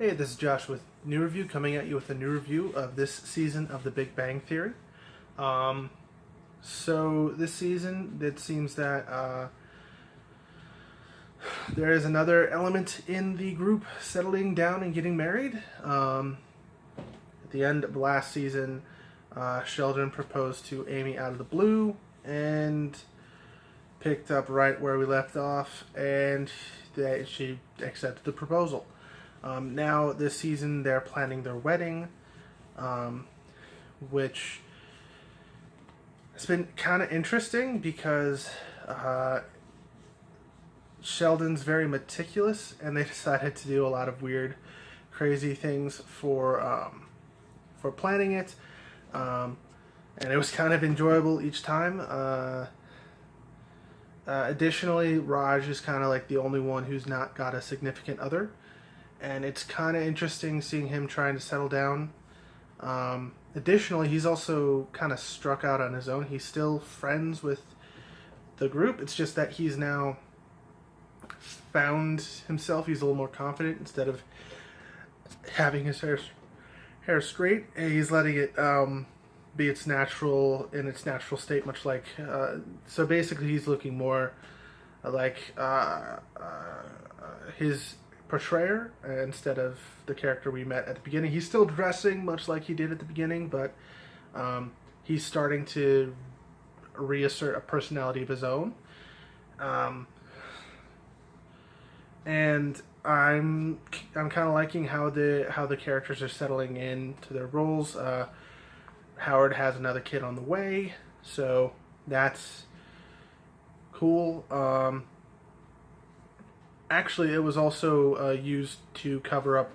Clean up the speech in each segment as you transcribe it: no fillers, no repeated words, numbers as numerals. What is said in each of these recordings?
Hey, this is Josh with New Review, coming at you with a new review of this season of The Big Bang Theory. So this season, it seems that there is another element in the group settling down and getting married. At the end of last season, Sheldon proposed to Amy out of the blue and picked up right where we left off, and she accepted the proposal. Now, this season, they're planning their wedding, which has been kind of interesting because Sheldon's very meticulous, and they decided to do a lot of weird, crazy things for planning it, and it was kind of enjoyable each time. Additionally, Raj is kind of like the only one who's not got a significant other. And it's kind of interesting seeing him trying to settle down. Additionally, he's also kind of struck out on his own. He's still friends with the group. It's just that he's now found himself. He's a little more confident instead of having his hair straight. And he's letting it be its natural state, much like. So basically, he's looking more like his portrayer instead of the character we met at the beginning. He's still dressing much like he did at the beginning, but he's starting to reassert a personality of his own. And I'm kind of liking how the characters are settling into their roles. Howard has another kid on the way, so that's cool. Actually, it was also used to cover up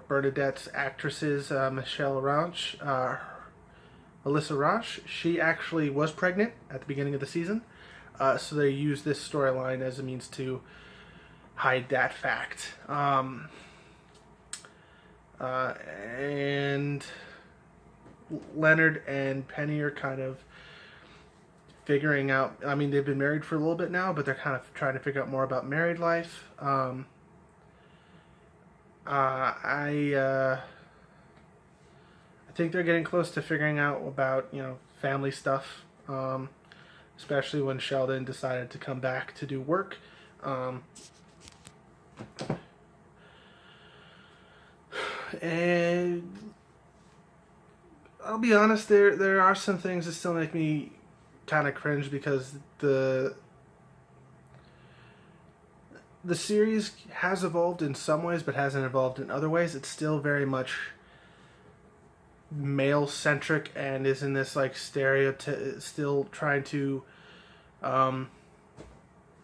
Bernadette's actresses, Alyssa Rauch. She actually was pregnant at the beginning of the season, so they used this storyline as a means to hide that fact. And Leonard and Penny are kind of figuring out. I mean, they've been married for a little bit now, but they're kind of trying to figure out more about married life. I think they're getting close to figuring out about family stuff, especially when Sheldon decided to come back to do work. And I'll be honest, there are some things that still make me kind of cringe because the series has evolved in some ways but hasn't evolved in other ways. It's still very much male centric and is in this like stereotype, still trying to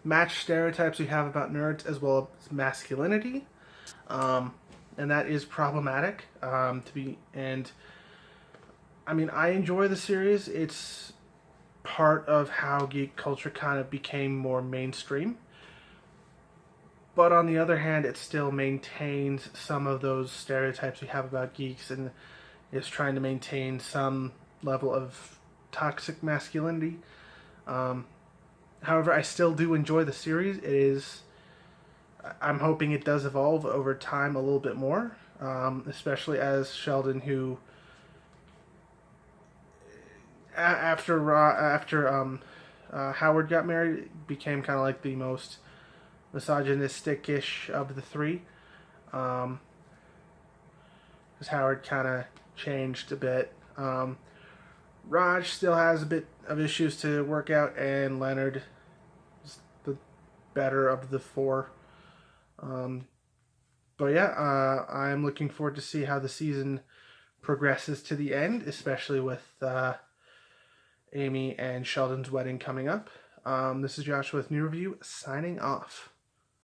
match stereotypes we have about nerds as well as masculinity, and that is problematic. I mean, I enjoy the series. It's part of how geek culture kind of became more mainstream. But on the other hand, it still maintains some of those stereotypes we have about geeks and is trying to maintain some level of toxic masculinity. However, I still do enjoy the series. I'm hoping it does evolve over time a little bit more, especially as Sheldon, who after Howard got married, became kind of like the most misogynistic-ish of the three. Because Howard kind of changed a bit. Raj still has a bit of issues to work out, and Leonard is the better of the four. But yeah, I'm looking forward to see how the season progresses to the end, especially with Amy and Sheldon's wedding coming up. This is Joshua with New Review, signing off.